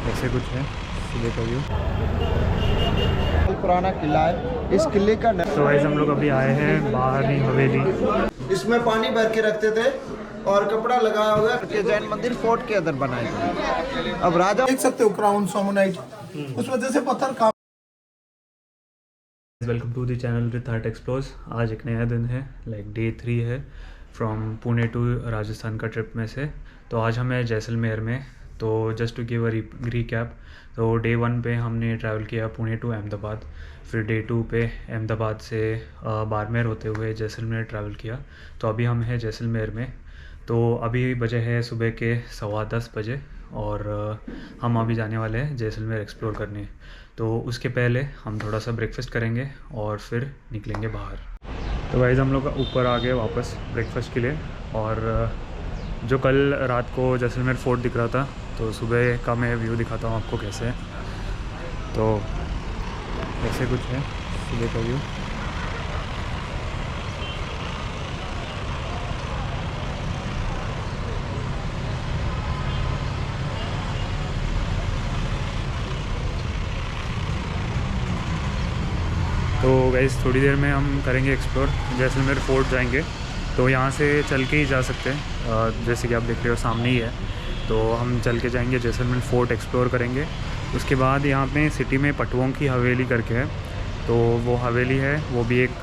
ऐसे कुछ है सुबह का व्यू। पुराना किला है। इस किले का तो गाइस हम लोग अभी आए हैं बाहरी हवेली। इसमें पानी भर के रखते थे और कपड़ा लगाया हुआ के जैन मंदिर फोर्ट के अंदर बनाए थे। अब राजा देख सकते हो क्राउन सोमोनाइट, उस वजह से पत्थर का। Welcome to the channel with Heart Explores. आज एक नया दिन है, लाइक डे 3 है फ्रॉम पुणे टू राजस्थान का ट्रिप में से। तो आज हमें जैसलमेर में, तो just to give a recap, तो डे 1 पे हमने ट्रैवल किया पुणे टू अहमदाबाद। फिर डे 2 पे अहमदाबाद से बाड़मेर होते हुए जैसलमेर ट्रैवल किया। तो अभी हम हैं जैसलमेर में। तो अभी बजे है सुबह के 10:15 बजे और हम अभी जाने वाले हैं जैसलमेर एक्सप्लोर करने। तो उसके पहले हम थोड़ा सा ब्रेकफास्ट करेंगे और फिर निकलेंगे बाहर। तो गाइस हम लोग ऊपर आ गए वापस ब्रेकफास्ट के लिए। और जो कल रात को जैसलमेर फोर्ट दिख रहा था, तो सुबह का मैं व्यू दिखाता हूँ आपको कैसे है। तो ऐसे कुछ है सुबह का व्यू। तो गाइस थोड़ी देर में हम करेंगे एक्सप्लोर, जैसलमेर फोर्ट जाएंगे। तो यहाँ से चल के ही जा सकते हैं, जैसे कि आप देख रहे हो सामने ही है। तो हम चल के जाएंगे जैसलमेर फोर्ट एक्सप्लोर करेंगे। उसके बाद यहाँ पे सिटी में पटवों की हवेली करके है, तो वो हवेली है, वो भी एक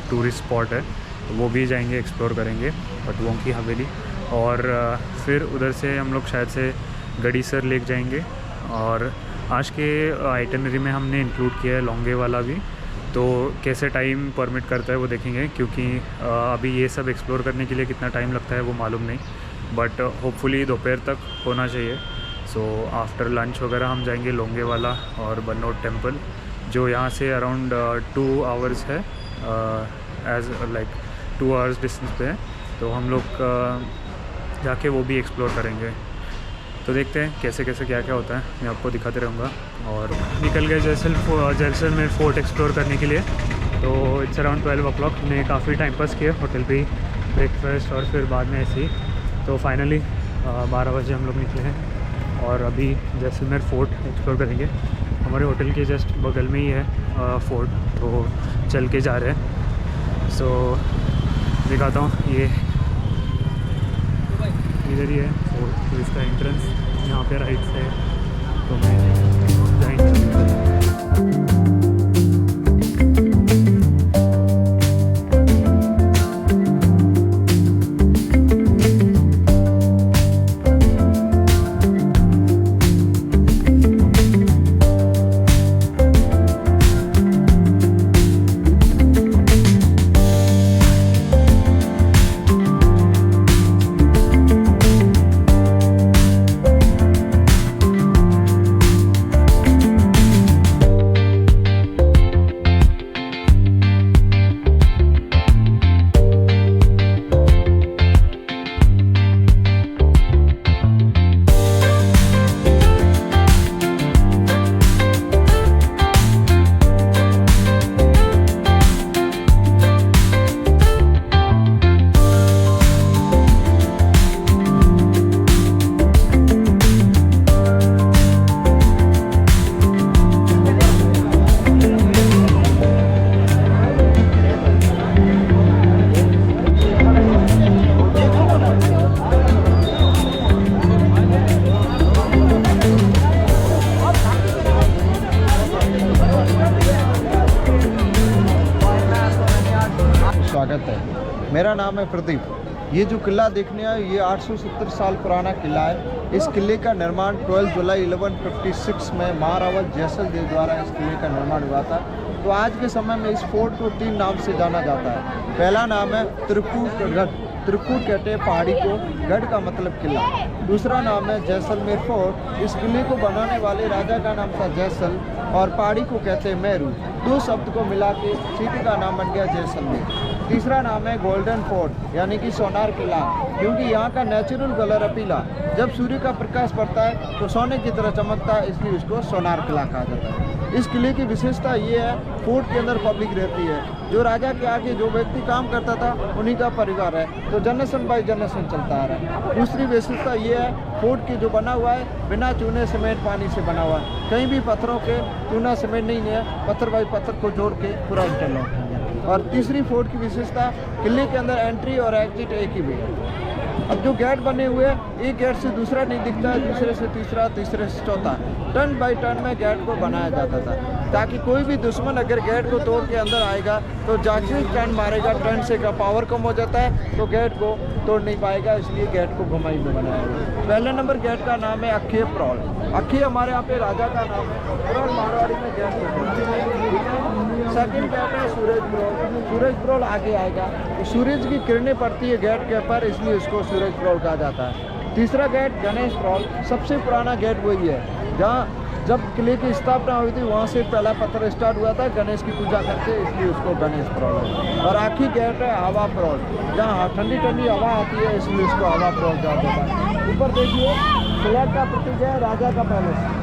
टूरिस्ट स्पॉट है। तो वो भी जाएंगे एक्सप्लोर करेंगे पटवों की हवेली। और फिर उधर से हम लोग शायद से गड़ीसर लेक जाएंगे। और आज के आइटनरी में हमने इंक्लूड किया है लॉन्गे वाला भी। तो कैसे टाइम परमिट करता है वो देखेंगे, क्योंकि अभी ये सब एक्सप्लोर करने के लिए कितना टाइम लगता है वो मालूम नहीं, बट होपफुली दोपहर तक होना चाहिए। सो आफ्टर लंच वगैरह हम जाएंगे लोंगे वाला और बनोट टेम्पल, जो यहाँ से अराउंड 2 आवर्स है, एज लाइक 2 आवर्स डिस्टेंस पे है। तो हम लोग जाके वो भी एक्सप्लोर करेंगे। तो देखते हैं कैसे कैसे क्या क्या होता है, मैं आपको दिखाते रहूँगा। और निकल गए जैसलमेर फोर्ट एक्सप्लोर करने के लिए। तो इट्स अराउंड 12 o'clock। हमने काफ़ी टाइम पास किया होटल पे ही, ब्रेकफास्ट और फिर बाद में ऐसे ही। तो फाइनली 12 बजे हम लोग निकले हैं और अभी जैसलमेर फोर्ट एक्सप्लोर करेंगे। हमारे होटल के जस्ट बगल में ही है फोर्ट, तो चल के जा रहे हैं। सो दिखाता हूँ, ये इधर ही है फोर्ट। तो इसका एंट्रेंस यहाँ पे राइट से है, तो मैं जाएंगे। स्वागत है। मेरा नाम है प्रदीप। ये जो किला देखने आए, ये 870 साल पुराना किला है। इस किले का निर्माण 12 जुलाई 1156 में महारावल जैसलदेव द्वारा इस किले का निर्माण हुआ था। तो आज के समय में इस फोर्ट को 3 नाम से जाना जाता है। पहला नाम है त्रिकूटगढ़। त्रिकूट कहते हैं पहाड़ी को, गढ़ का मतलब किला। दूसरा नाम है जैसलमेर फोर्ट। इस किले को बनाने वाले राजा का नाम था जैसल और पहाड़ी को कहते हैं मेरू। 2 शब्द को मिला के सिटी का नाम बन गया जैसलमेर। तीसरा नाम है गोल्डन फोर्ट यानी कि सोनार किला, क्योंकि यहाँ का नेचुरल कलर है पीला। जब सूर्य का प्रकाश पड़ता है तो सोने की तरह चमकता है, इसलिए इसको सोनार किला कहा जाता है। इस किले की विशेषता ये है, फोर्ट के अंदर पब्लिक रहती है। जो राजा के आगे जो व्यक्ति काम करता था उन्हीं का परिवार है, तो जनरेशन बाय जनरेशन चलता आ रहा है। दूसरी विशेषता ये है, फोर्ट की जो बना हुआ है बिना चूने सीमेंट पानी से बना हुआ है। कहीं भी पत्थरों के चूना सीमेंट नहीं है, पत्थर बाई पत्थर को जोड़ के पूरा इंटरलॉक है। और तीसरी फोर्ट की विशेषता, किले के अंदर एंट्री और एग्जिट एक ही भी है। अब जो गेट बने हुए हैं, एक गेट से दूसरा नहीं दिखता है, दूसरे से तीसरा, तीसरे से चौथा। टर्न बाय टर्न में गेट को बनाया जाता था, ताकि कोई भी दुश्मन अगर गेट को तोड़ के अंदर आएगा तो जाके टर्न मारेगा, टर्न से का पावर कम हो जाता है तो गेट को तोड़ नहीं पाएगा, इसलिए गेट को घुमाई में बनाया गया। पहले नंबर गेट का नाम है अक्षय प्रौल। अक्षय हमारे यहाँ पे राजा का नाम है, प्रौल मारवाड़ी में गेट है। सेकंड गेट है सूरज प्रौल। सूरज प्रौल आगे आएगा, तो सूरज की किरणें पड़ती है गेट के ऊपर, इसलिए इसको सूरज प्रौल कहा जाता है। तीसरा गेट गणेश प्रौल, सबसे पुराना गेट वही है। जहाँ जब किले की स्थापना हुई थी वहाँ से पहला पत्थर स्टार्ट हुआ था, गणेश की पूजा करते, इसलिए उसको गणेश प्रौल है। और आखिरी गेट है हवा प्रौल, जहाँ ठंडी ठंडी हवा आती है, इसलिए इसको हवा प्रौल कहा जाता है। ऊपर देखिए, फ्लैग का प्रतीक है राजा का पैलेस,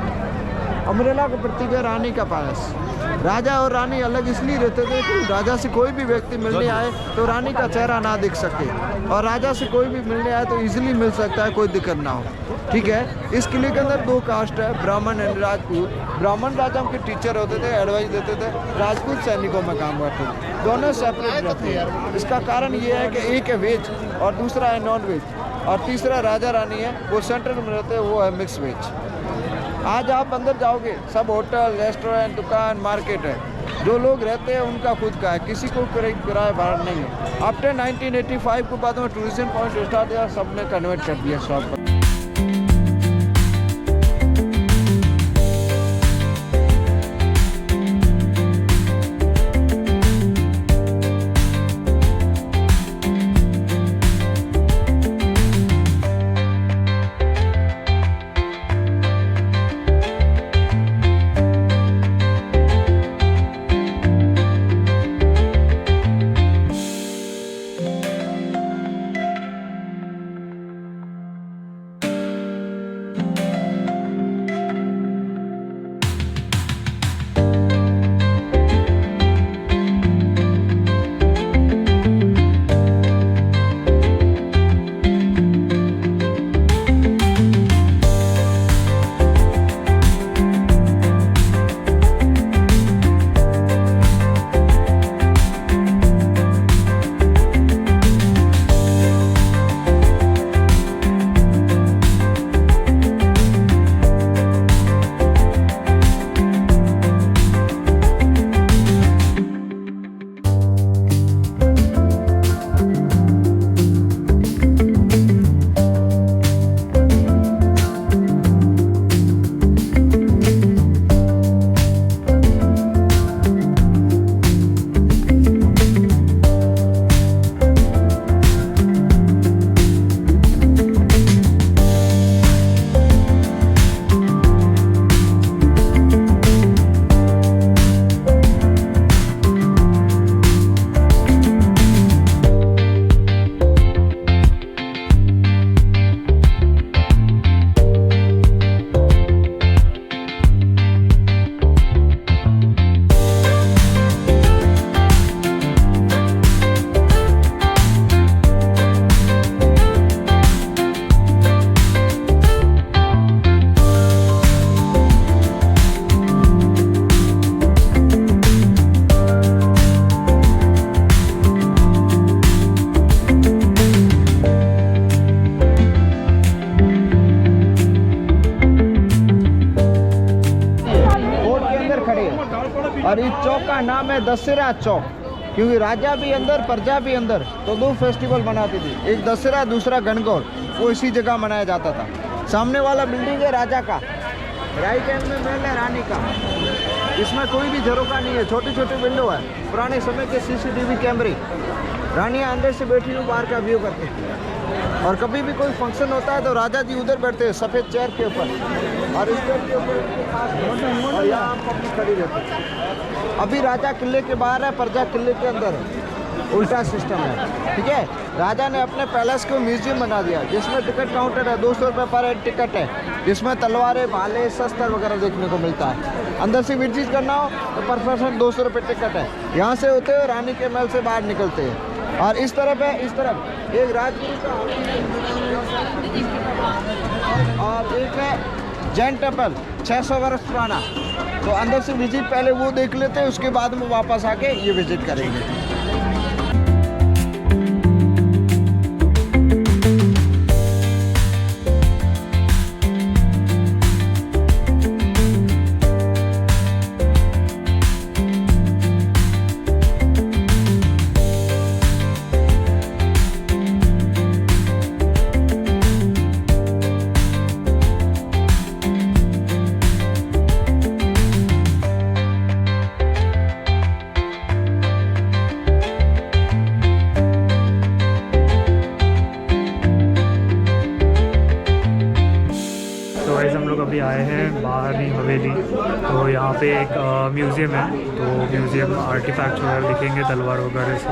अमरेला का प्रतीक है रानी का पैलेस। राजा और रानी अलग इसलिए रहते थे कि राजा से कोई भी व्यक्ति मिलने आए तो रानी का चेहरा ना दिख सके, और राजा से कोई भी मिलने आए तो इजीली मिल सकता है, कोई दिक्कत ना हो। ठीक है, इस किले के अंदर दो कास्ट है, ब्राह्मण एंड राजपूत। ब्राह्मण राजाओं के टीचर होते थे, एडवाइस देते थे, राजपूत सैनिकों में काम करते थे, दोनों सेपरेट रहते हैं। इसका कारण ये है कि एक है वेज और दूसरा है नॉन वेज, और तीसरा राजा रानी है, वो सेंटर में रहते हैं, वो है मिक्स वेज। आज आप अंदर जाओगे, सब होटल, रेस्टोरेंट, दुकान, मार्केट है। जो लोग रहते हैं उनका खुद का है, किसी को किराया भाड़ा नहीं है। आफ्टर 1985 के बाद में टूरिज्म पॉइंट स्टार्ट किया, सबने कन्वर्ट कर दिया शॉप पर। और इस चौक का नाम है दशहरा चौक, क्योंकि राजा भी अंदर प्रजा भी अंदर, तो दो फेस्टिवल मनाती थी, एक दशहरा दूसरा गणगौर, वो इसी जगह मनाया जाता था। सामने वाला बिल्डिंग है राजा का, राइट हैंड में महल है रानी का। इसमें कोई भी झरोका नहीं है, छोटी छोटी विंडो है, पुराने समय के CCTV कैमरे। रानियाँ अंदर से बैठी हुई बाहर का व्यू करते हैं, और कभी भी कोई फंक्शन होता है तो राजा जी उधर बैठते हैं सफ़ेद चेयर के ऊपर, और इस चेयर के ऊपर और यहाँ पब्लिक खड़ी रहती है। अभी राजा किले के बाहर है, प्रजा किले के अंदर है। उल्टा सिस्टम है। ठीक है, राजा ने अपने पैलेस को म्यूजियम बना दिया जिसमें टिकट काउंटर है, 200 रुपये पर हेड टिकट है, जिसमें तलवारें, भाले, शस्त्र वगैरह देखने को मिलता है। अंदर से विजिट करना हो तो पर पर्सन 200 रुपये टिकट है। यहाँ से होते हुए रानी के महल से बाहर निकलते हैं। और इस तरफ है, इस तरफ एक राजगुरु का और एक है जैन टेम्पल 600 वर्ष पुराना। तो अंदर से विजिट पहले वो देख लेते हैं, उसके बाद में वापस आके ये विजिट करेंगे। हम लोग अभी आए हैं बाहरी हवेली। तो यहाँ पे एक म्यूज़ियम है, तो म्यूज़ियम आर्टिफैक्ट वगैरह दिखेंगे, तलवार वगैरह से,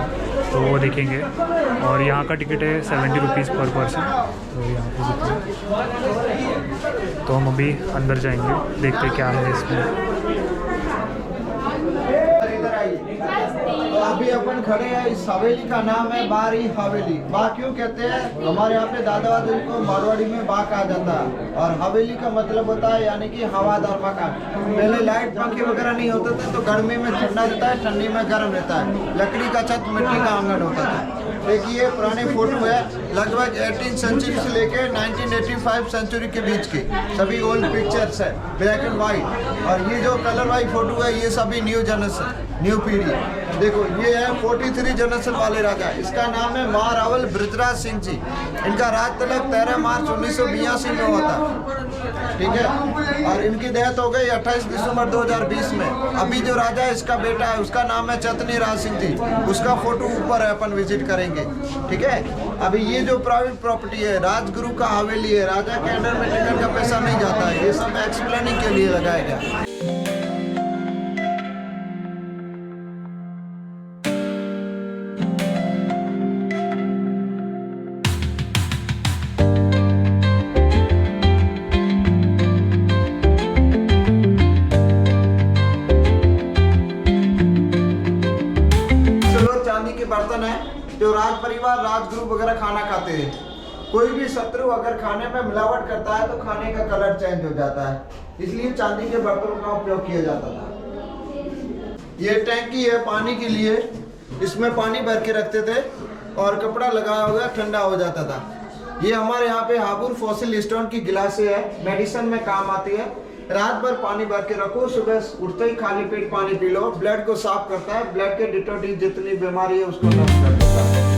तो वो देखेंगे। और यहाँ का टिकट है 70 रुपीज़ पर पर्सन। तो यहाँ पे दिखेंगे, तो हम अभी अंदर जाएंगे, देखते क्या है इसमें। तो अभी अपन खड़े हैं, इस हवेली का नाम है बारी हवेली। बा क्यों कहते हैं? हमारे यहाँ पे दादा दादी को मारवाड़ी में बा कहा जाता है। और हवेली का मतलब होता है यानी कि हवादार मकान। पहले लाइट पंखे वगैरह नहीं होते थे, तो गर्मी में ठंडा रहता है, ठंडी में गर्म रहता है। लकड़ी का छत, मिट्टी का आंगन होता था। देखिए पुराने फोटो है, लगभग 18 सेंचुरी से लेके 1985 सेंचुरी के बीच के सभी ओल्ड पिक्चर्स है, ब्लैक एंड वाइट। और ये जो कलर वाइज फोटो है, ये सभी न्यू जनरेशन, न्यू पीढ़ी। देखो ये है 43 जनरेशन वाले राजा। इसका नाम है महारावल बृजराज सिंह जी। इनका राज तिलक 13 मार्च 1982 में हुआ था। ठीक है, और इनकी डेथ हो गई 28 दिसंबर 2020 में। अभी जो राजा है इसका बेटा है, उसका नाम है चतनी राज सिंह जी। उसका फोटो ऊपर है, अपन विजिट करेंगे। ठीक है, अभी ये जो प्राइवेट प्रॉपर्टी है, राजगुरु का हवेली है, राजा के अंडर में टिकट का पैसा नहीं जाता है। ये सब एक्सप्लेनिंग के लिए लगाया गया। बर्तन है जो राज परिवार, राजगुरु वगैरह खाना खाते हैं। कोई भी शत्रु अगर खाने में मिलावट करता है तो खाने का कलर चेंज हो जाता है, इसलिए चांदी के बर्तनों का उपयोग किया जाता था। ये टैंकी है पानी के लिए, इसमें पानी भर के रखते थे और कपड़ा लगाया हुआ ठंडा हो जाता था। ये हमारे यहाँ पे हापुड़ फॉसिल स्टोन की गिलासें है, मेडिसिन में काम आती है। रात भर पानी भर के रखो, सुबह उठते ही खाली पेट पानी पी लो। ब्लड को साफ करता है, ब्लड के डिटोक्सिक जितनी बीमारी है उसको नष्ट कर देता है।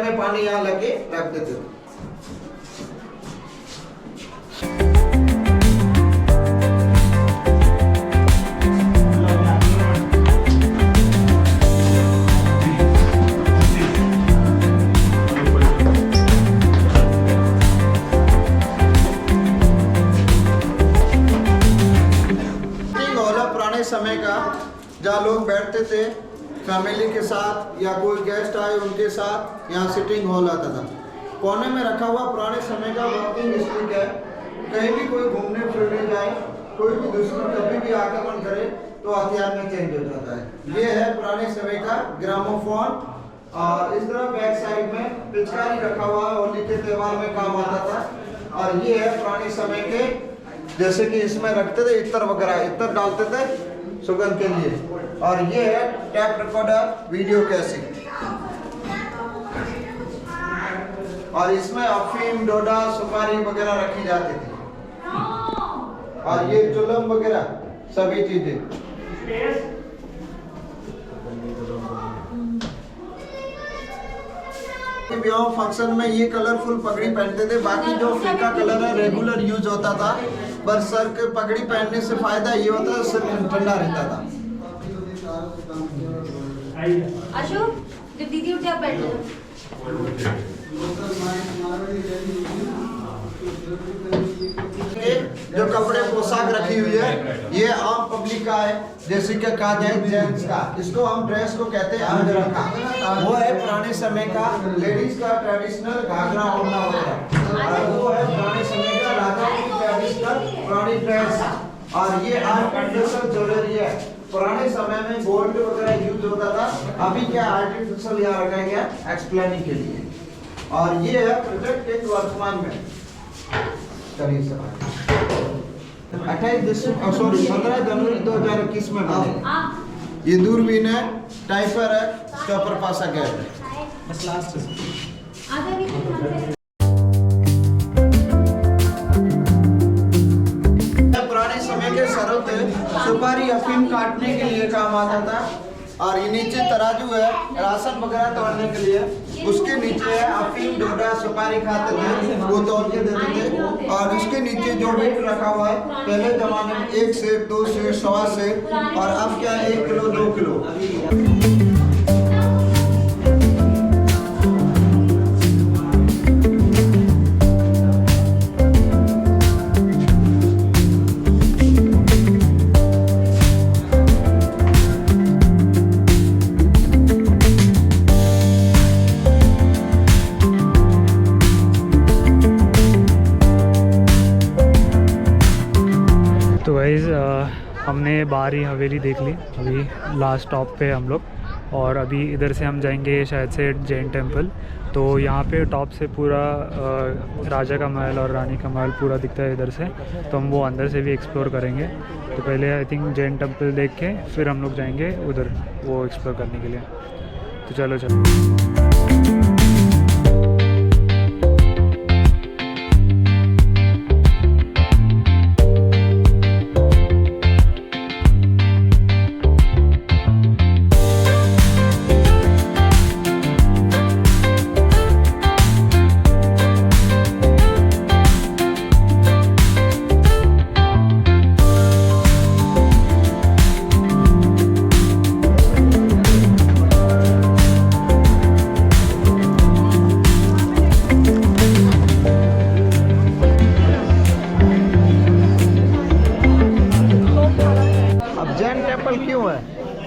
में पानी यहाँ लगे रख देते हो। समय का जहाँ लोग बैठते थे फैमिली के साथ या कोई गेस्ट आए उनके साथ, यहाँ सिटिंग हॉल आता था। कोने में रखा हुआ पुराने समय का वॉकिंग स्टिक है। कहीं भी कोई घूमने फिरने जाए, कोई भी दुश्मन कभी भी आक्रमण करे तो हथियार में चेंज हो जाता है। ये है पुराने समय का ग्रामोफोन। और इस तरह बैक साइड में पिचकारी रखा हुआ है, होली के त्यौहार में काम आता था। और ये है पुराने समय के, जैसे कि इसमें रखते थे इत्र वगैरह, इत्र डालते थे सुगंध के लिए। और ये है टैप रिकॉर्डर, वीडियो कैसेट। और इसमें अफीम, डोडा, सुपारी वगैरह रखी जाती थी। और ये चुलम वगैरह सभी चीजें। ब्याह फंक्शन में ये कलरफुल पगड़ी पहनते थे। बाकी जो फीका कलर है रेगुलर यूज होता था, पर सर के पगड़ी पहनने से फायदा ये होता है सिर ठंडा रहता था। अशोक, जब दीदी उठ जा बैठ। जो कपड़े पोशाक रखी हुई है ये आम पब्लिक का है, जैसे कि कहा जाए जेंट्स का, इसको हम ड्रेस को कहते हैं अंदर का। वो है पुराने समय का लेडीज का ट्रेडिशनल घाघरा ओढ़ना वगैरह, और वो है पुराने समय का राजा की ट्रेडिशनल पुरानी ड्रेस। और ये आर्टिफिशियल ज्वेलरी है, पुराने समय में गोल्ड वगैरह यूज होता था, अभी क्या आर्टिफिशियल यहाँ रखा गया एक्सप्लेनिंग के लिए। और ये है प्रोजेक्ट एक वर्तमान में करीब से 15 जनवरी 2021 में बने। ये दूरबीन है, टाइपर है, चौपर पासा गैप है। पुराने समय के सरों थे, सुपारी अफीम काटने के लिए काम आता था। और ये नीचे तराजू है राशन वगैरह तोड़ने के लिए, उसके नीचे है अफीम डोडा सुपारी खाते थे वो तोड़ के देते थे। और उसके नीचे जो वेट रखा हुआ है, पहले जमाने में 1 सेर 2 सेर 1.25 सेर, और अब क्या है 1 किलो 2 किलो। तो गाइस हमने बाहरी हवेली देख ली, अभी लास्ट स्टॉप पे हम लोग। और अभी इधर से हम जाएंगे शायद से जैन टेम्पल। तो यहाँ पे टॉप से पूरा राजा का महल और रानी का महल पूरा दिखता है इधर से, तो हम वो अंदर से भी एक्सप्लोर करेंगे। तो पहले आई थिंक जैन टेम्पल देख के फिर हम लोग जाएंगे उधर वो एक्सप्लोर करने के लिए। तो चलो चलो।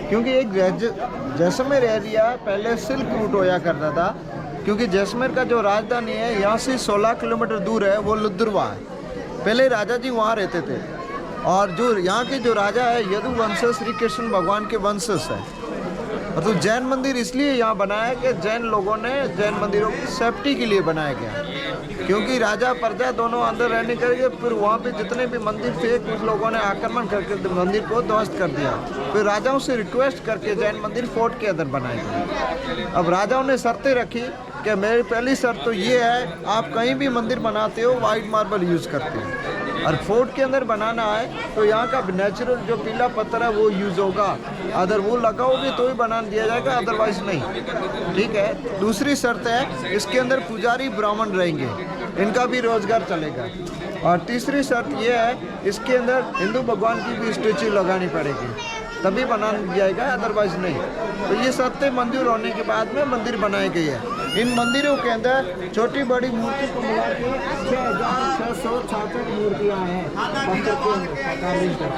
क्योंकि एक जैसलमेर एरिया पहले सिल्क रूट होया करता था, क्योंकि जैसलमेर का जो राजधानी है यहाँ से 16 किलोमीटर दूर है, वो लुद्रवा है। पहले राजा जी वहाँ रहते थे, और जो यहाँ के जो राजा है यदुवंश श्री कृष्ण भगवान के वंशज है। और तो जैन मंदिर इसलिए यहाँ बनाया कि जैन लोगों ने जैन मंदिरों की सेफ्टी के लिए बनाया गया, क्योंकि राजा प्रजा दोनों अंदर रहने करके फिर वहाँ पे जितने भी मंदिर थे कुछ लोगों ने आक्रमण करके मंदिर को ध्वस्त कर दिया। फिर राजाओं से रिक्वेस्ट करके जैन मंदिर फोर्ट के अंदर बनाए गए। अब राजाओं ने शर्तें रखी कि मेरी पहली शर्त तो ये है, आप कहीं भी मंदिर बनाते हो वाइट मार्बल यूज़ करते हो, और फोर्ट के अंदर बनाना है तो यहाँ का नेचुरल जो पीला पत्थर है वो यूज़ होगा। अगर वो लगाओगे तो ही बना दिया जाएगा, अदरवाइज नहीं। ठीक है। दूसरी शर्त है, इसके अंदर पुजारी ब्राह्मण रहेंगे, इनका भी रोजगार चलेगा। और तीसरी शर्त ये है, इसके अंदर हिंदू भगवान की भी स्टेचू लगानी पड़ेगी, तभी बना जाएगा, अदरवाइज नहीं। तो ये शर्तें मंजूर होने के बाद में मंदिर बनाई गई है। इन मंदिरों के अंदर छोटी बड़ी मूर्ति को मिला के 6666 मूर्तियाँ हैं पत्थर के अंदर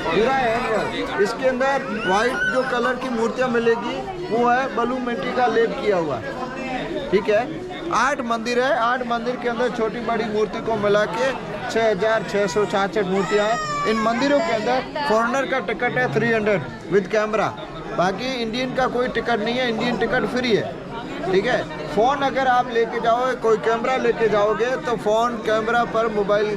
पूरा है। इसके अंदर वाइट जो कलर की मूर्तियाँ मिलेगी वो है ब्लू मिट्टी का लेप किया हुआ। ठीक है। 8 मंदिर है, 8 मंदिर के अंदर छोटी बड़ी मूर्ति को मिला के 6666 मूर्तियाँ हैं। इन मंदिरों के अंदर फॉरेनर का टिकट है 300 विद कैमरा, बाकी इंडियन का कोई टिकट नहीं है, इंडियन टिकट फ्री है। ठीक है। फ़ोन अगर आप लेके जाओगे, कोई कैमरा लेके जाओगे तो फ़ोन कैमरा पर मोबाइल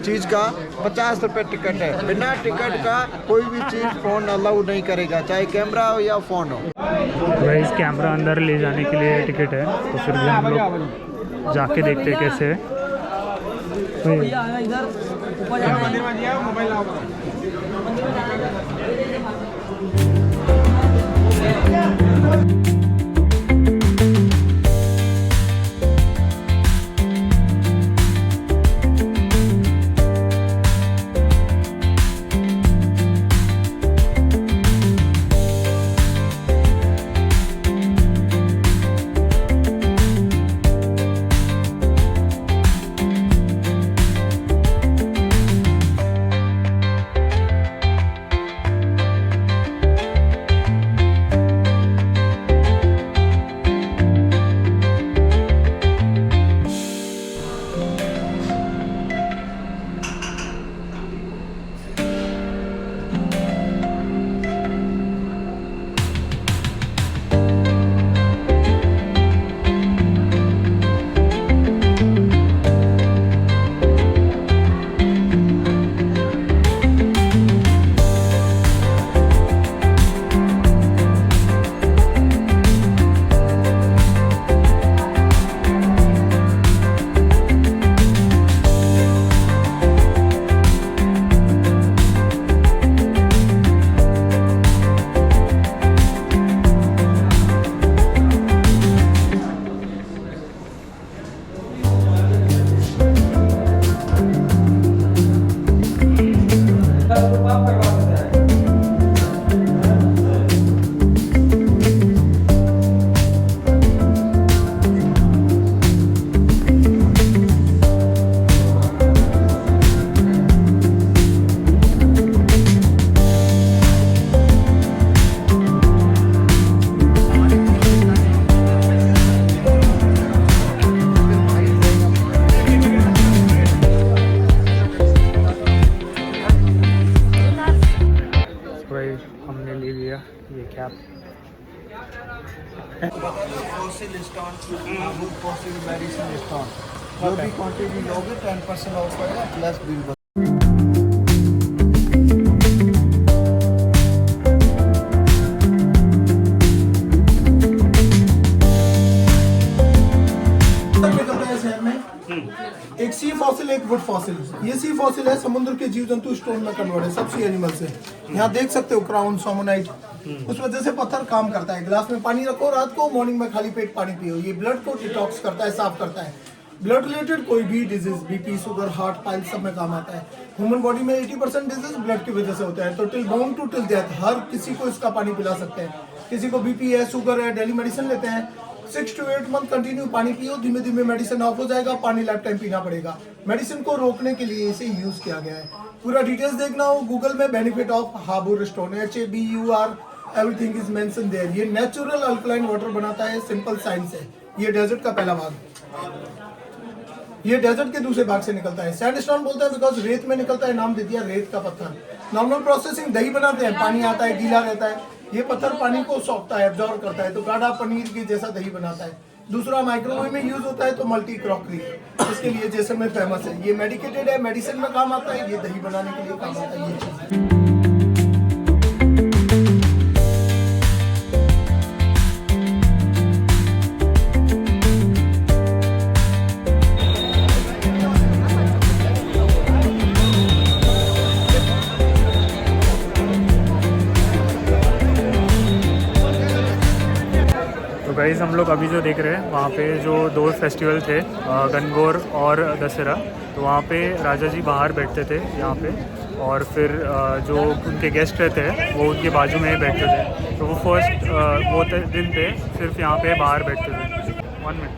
चीज़ का 50 रुपये टिकट है। बिना टिकट का कोई भी चीज़ फ़ोन अलाउ नहीं करेगा, चाहे कैमरा हो या फ़ोन हो। भाई इस कैमरा अंदर ले जाने के लिए टिकट है, तो फिर भी हम लोग जाके देखते हैं कैसे है। लिया ये cap. Fossil stone, fossil medicine stone, जो भी क्वांटिटी लोगे 10% ऑफ होगा प्लस बिल। एक सी फॉसिल, एक वुड फॉसिल। ये सी फॉसिल है, समुद्र के जीव जंतु स्टोन में कन्वर्ट है, सब सी एनिमल से। यहाँ देख सकते हो क्राउन, सोमोनाइट। उस वजह से पत्थर काम करता है। गिलास में पानी रखो, रात को मॉर्निंग में खाली पेट पानी पियो। ये ब्लड को डिटॉक्स करता है, साफ करता है। ब्लड रिलेटेड कोई भी disease, BP, sugar, heart, pile, सब में काम आता है। ह्यूमन बॉडी में 80% डिजीज ब्लड की वजह से होता है। तो till bound to till death हर किसी को इसका पानी पिला सकते हैं। किसी को बीपी है, शुगर है, डेली मेडिसिन लेते हैं, 6 to 8 मंथ कंटिन्यू पानी पियो, धीमे धीमे मेडिसिन ऑफ हो जाएगा, पानी लाइफ टाइम पीना पड़ेगा। मेडिसिन को रोकने के लिए इसे यूज किया गया है। पूरा डिटेल्स देखना हो गूगल में, benefit of Habur stone, HABUR, everything is mention there. ये नेचुरल अल्कलाइन वाटर बनाता है, सिंपल साइंस है। ये डेजर्ट का पहला भाग, ये डेजर्ट के दूसरे भाग से निकलता है। सैंडस्टोन बोलते हैं बिकॉज रेत में निकलता है, नाम दे दिया रेत का पत्थर। नॉर्मल प्रोसेसिंग दही बनाते हैं, पानी आता है, गीला रहता है। ये पत्थर पानी को सोखता है, एब्जॉर्ब करता है, तो गाढ़ा पनीर के जैसा दही बनाता है। दूसरा माइक्रोवेव में यूज होता है, तो मल्टी क्रॉकरी, इसके लिए जैसलमेर फेमस है। ये मेडिकेटेड है, मेडिसिन में काम आता है, ये दही बनाने के लिए काम आता है। ये चीज गाइस हम लोग अभी जो देख रहे हैं वहाँ पे जो 2 फेस्टिवल थे, गणगौर और दशहरा, तो वहाँ पे राजा जी बाहर बैठते थे यहाँ पे, और फिर जो उनके गेस्ट रहते हैं वो उनके बाजू में ही बैठते थे। तो वो फर्स्ट वो दिन पे सिर्फ यहाँ पे बाहर बैठते थे। 1 मिनट।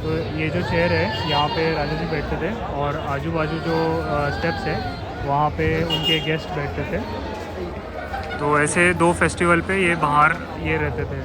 तो ये जो चेयर है यहाँ पे राजा जी बैठते थे, और आजू बाजू जो स्टेप्स है वहाँ पे उनके गेस्ट बैठते थे। तो ऐसे 2 फेस्टिवल पे ये बाहर ये रहते थे।